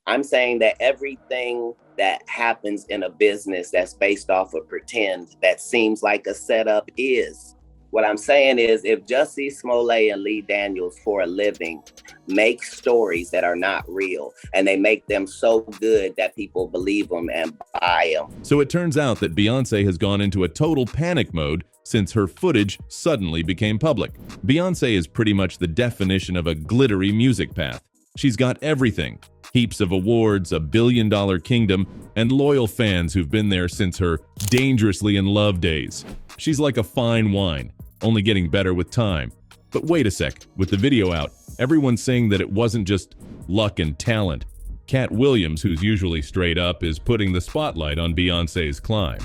I'm saying that everything that happens in a business that's based off of pretend that seems like a setup is. What I'm saying is if Jussie Smollett and Lee Daniels for a living make stories that are not real and they make them so good that people believe them and buy them. So it turns out that Beyonce has gone into a total panic mode since her footage suddenly became public. Beyonce is pretty much the definition of a glittery music path. She's got everything. Heaps of awards, a billion-dollar kingdom, and loyal fans who've been there since her dangerously in love days. She's like a fine wine, only getting better with time. But wait a sec, with the video out, everyone's saying that it wasn't just luck and talent. Katt Williams, who's usually straight up, is putting the spotlight on Beyoncé's climb.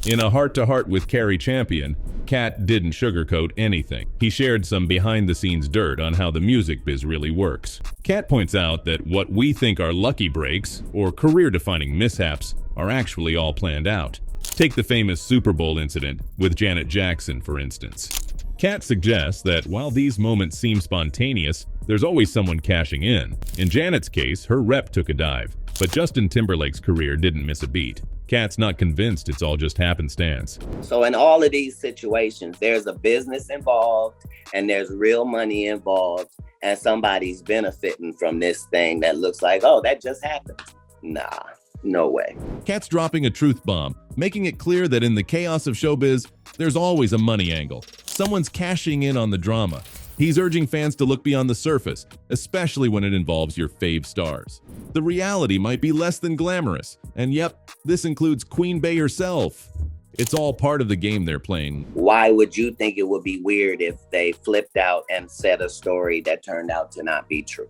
In a heart-to-heart with Carrie Champion, Katt didn't sugarcoat anything. He shared some behind-the-scenes dirt on how the music biz really works. Katt points out that what we think are lucky breaks or career-defining mishaps are actually all planned out. Take the famous Super Bowl incident with Janet Jackson, for instance. Katt suggests that while these moments seem spontaneous, there's always someone cashing in. In Janet's case, her rep took a dive, but Justin Timberlake's career didn't miss a beat. Katt's not convinced it's all just happenstance. So in all of these situations, there's a business involved and there's real money involved and somebody's benefiting from this thing that looks like, oh, that just happened. Nah, no way. Katt's dropping a truth bomb, making it clear that in the chaos of showbiz, there's always a money angle. Someone's cashing in on the drama. He's urging fans to look beyond the surface, especially when it involves your fave stars. The reality might be less than glamorous, and yep, this includes Queen Bey herself. It's all part of the game they're playing. Why would you think it would be weird if they flipped out and said a story that turned out to not be true?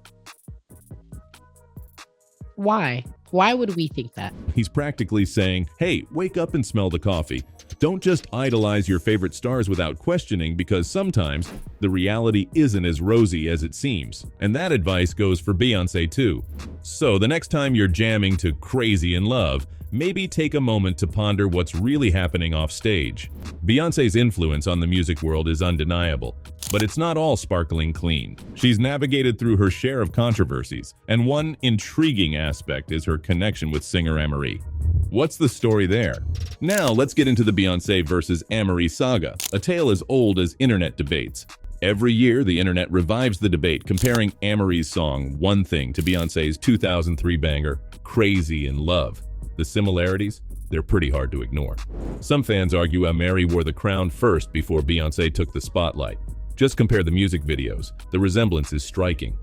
Why? Why would we think that? He's practically saying, hey, wake up and smell the coffee. Don't just idolize your favorite stars without questioning, because sometimes the reality isn't as rosy as it seems. And that advice goes for Beyoncé too. So the next time you're jamming to Crazy in Love, maybe take a moment to ponder what's really happening off stage. Beyoncé's influence on the music world is undeniable, but it's not all sparkling clean. She's navigated through her share of controversies, and one intriguing aspect is her connection with singer Amerie. What's the story there? Now let's get into the Beyoncé versus Amerie saga, a tale as old as internet debates. Every year, the internet revives the debate comparing Amerie's song One Thing to Beyoncé's 2003 banger Crazy in Love. The similarities? They're pretty hard to ignore. Some fans argue Amerie wore the crown first before Beyoncé took the spotlight. Just compare the music videos. The resemblance is striking.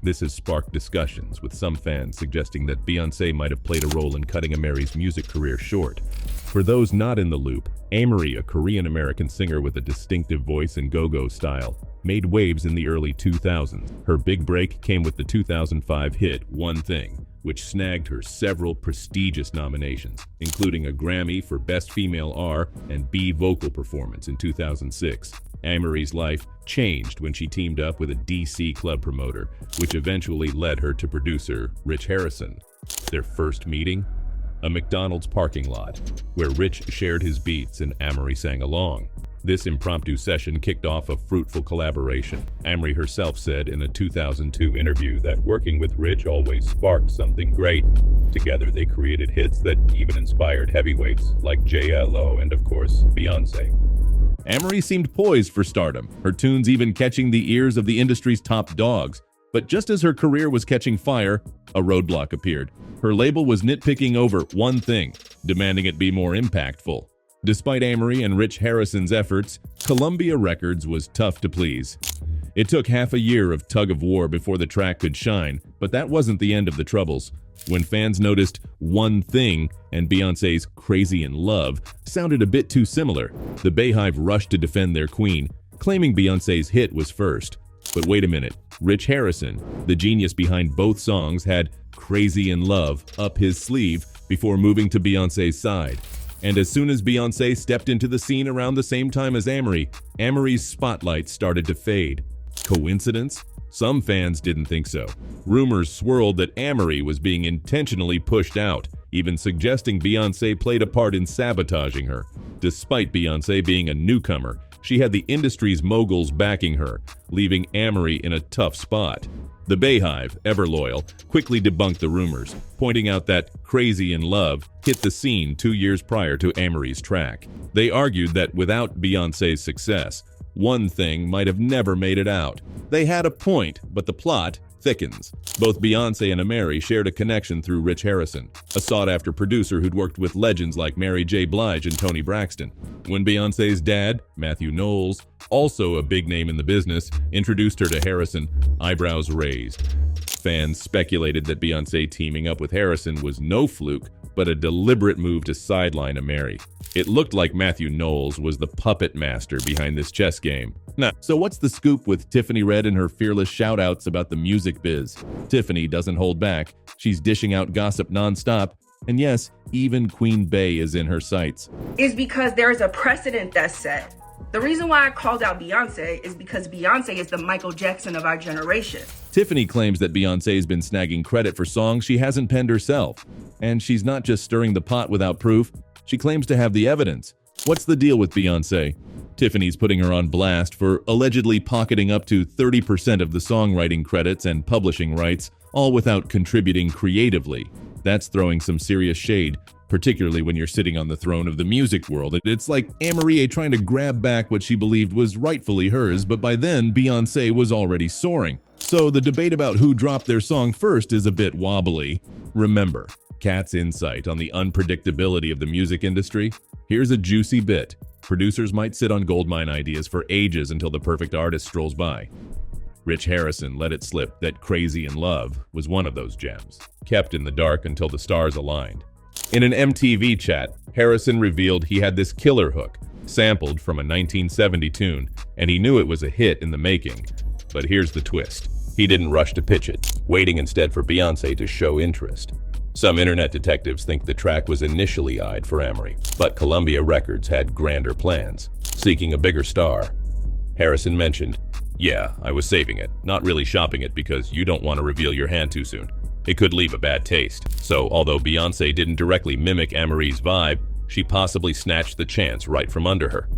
This has sparked discussions, with some fans suggesting that Beyoncé might have played a role in cutting Amerie's music career short. For those not in the loop, Amerie, a Korean-American singer with a distinctive voice and go-go style, made waves in the early 2000s. Her big break came with the 2005 hit One Thing, which snagged her several prestigious nominations, including a Grammy for Best Female R and B Vocal Performance in 2006. Amerie's life changed when she teamed up with a DC club promoter, which eventually led her to producer Rich Harrison. Their first meeting? A McDonald's parking lot, where Rich shared his beats and Amerie sang along. This impromptu session kicked off a fruitful collaboration. Amerie herself said in a 2002 interview that working with Rich always sparked something great. Together they created hits that even inspired heavyweights like J.Lo and, of course, Beyoncé. Amerie seemed poised for stardom, her tunes even catching the ears of the industry's top dogs. But just as her career was catching fire, a roadblock appeared. Her label was nitpicking over One Thing, demanding it be more impactful. Despite Amerie and Rich Harrison's efforts, Columbia Records was tough to please. It took half a year of tug-of-war before the track could shine, but that wasn't the end of the troubles. When fans noticed One Thing and Beyoncé's Crazy in Love sounded a bit too similar, the Beyhive rushed to defend their queen, claiming Beyoncé's hit was first. But wait a minute, Rich Harrison, the genius behind both songs, had Crazy in Love up his sleeve before moving to Beyoncé's side. And as soon as Beyoncé stepped into the scene around the same time as Amerie, Amerie's spotlight started to fade. Coincidence? Some fans didn't think so. Rumors swirled that Amerie was being intentionally pushed out, even suggesting Beyoncé played a part in sabotaging her. Despite Beyoncé being a newcomer, she had the industry's moguls backing her, leaving Amerie in a tough spot. The Bayhive, ever loyal, quickly debunked the rumors, pointing out that Crazy in Love hit the scene 2 years prior to Amory's track. They argued that without Beyoncé's success, one thing might have never made it out. They had a point, but the plot thickens. Both Beyoncé and Amory shared a connection through Rich Harrison, a sought-after producer who'd worked with legends like Mary J. Blige and Toni Braxton. When Beyoncé's dad, Matthew Knowles, also a big name in the business, introduced her to Harrison, eyebrows raised. Fans speculated that Beyoncé teaming up with Harrison was no fluke, but a deliberate move to sideline Amory. It looked like Matthew Knowles was the puppet master behind this chess game. Now, so what's the scoop with Tiffany Red and her fearless shout-outs about the music biz? Tiffany doesn't hold back. She's dishing out gossip nonstop. And yes, even Queen Bey is in her sights. Is because there is a precedent that's set. The reason why I called out Beyonce is because Beyonce is the Michael Jackson of our generation. Tiffany claims that Beyoncé's been snagging credit for songs she hasn't penned herself. And she's not just stirring the pot without proof, she claims to have the evidence. What's the deal with Beyoncé? Tiffany's putting her on blast for allegedly pocketing up to 30% of the songwriting credits and publishing rights, all without contributing creatively. That's throwing some serious shade, particularly when you're sitting on the throne of the music world. It's like Amory trying to grab back what she believed was rightfully hers, but by then Beyoncé was already soaring. So the debate about who dropped their song first is a bit wobbly. Remember, Katt's insight on the unpredictability of the music industry? Here's a juicy bit. Producers might sit on goldmine ideas for ages until the perfect artist strolls by. Rich Harrison let it slip that Crazy in Love was one of those gems, kept in the dark until the stars aligned. In an MTV chat, Harrison revealed he had this killer hook, sampled from a 1970 tune, and he knew it was a hit in the making. But here's the twist. He didn't rush to pitch it, waiting instead for Beyoncé to show interest. Some internet detectives think the track was initially eyed for Amory, but Columbia Records had grander plans, seeking a bigger star. Harrison mentioned, "Yeah, I was saving it, not really shopping it because you don't want to reveal your hand too soon. It could leave a bad taste." So although Beyoncé didn't directly mimic Amory's vibe, she possibly snatched the chance right from under her.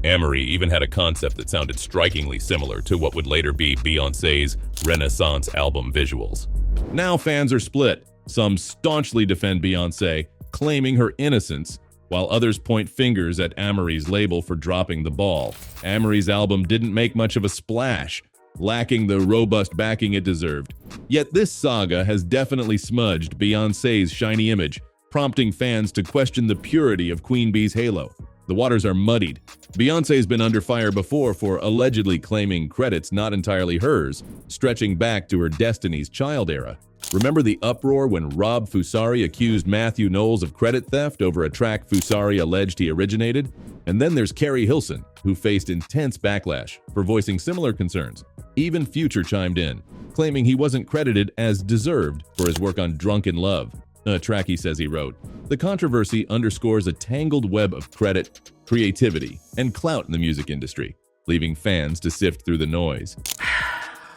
Amory even had a concept that sounded strikingly similar to what would later be Beyoncé's Renaissance album visuals. Now fans are split. Some staunchly defend Beyoncé, claiming her innocence, while others point fingers at Amory's label for dropping the ball. Amory's album didn't make much of a splash, lacking the robust backing it deserved. Yet this saga has definitely smudged Beyoncé's shiny image, prompting fans to question the purity of Queen Bee's halo. The waters are muddied. Beyoncé's been under fire before for allegedly claiming credits not entirely hers, stretching back to her Destiny's Child era. Remember the uproar when Rob Fusari accused Matthew Knowles of credit theft over a track Fusari alleged he originated? And then there's Carrie Hilson, who faced intense backlash for voicing similar concerns. Even Future chimed in, claiming he wasn't credited as deserved for his work on Drunk in Love, a track he says he wrote. The controversy underscores a tangled web of credit, creativity, and clout in the music industry, leaving fans to sift through the noise.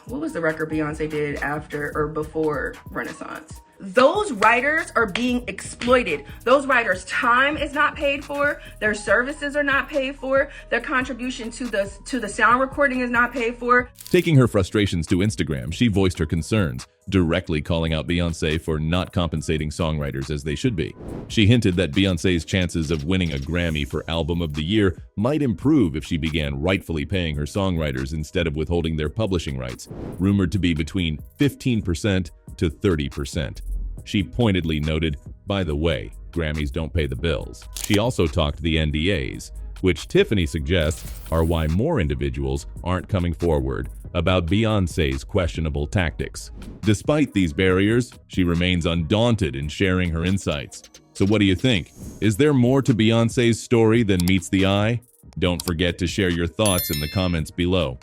What was the record Beyonce did after or before Renaissance? Those writers are being exploited. Those writers' time is not paid for. Their services are not paid for. Their contribution to the sound recording is not paid for. Taking her frustrations to Instagram, she voiced her concerns, directly calling out Beyoncé for not compensating songwriters as they should be. She hinted that Beyoncé's chances of winning a Grammy for Album of the Year might improve if she began rightfully paying her songwriters instead of withholding their publishing rights, rumored to be between 15% to 30%. She pointedly noted, "By the way, Grammys don't pay the bills." She also talked the NDAs, which Tiffany suggests are why more individuals aren't coming forward about Beyoncé's questionable tactics. Despite these barriers, she remains undaunted in sharing her insights. So what do you think? Is there more to Beyoncé's story than meets the eye? Don't forget to share your thoughts in the comments below.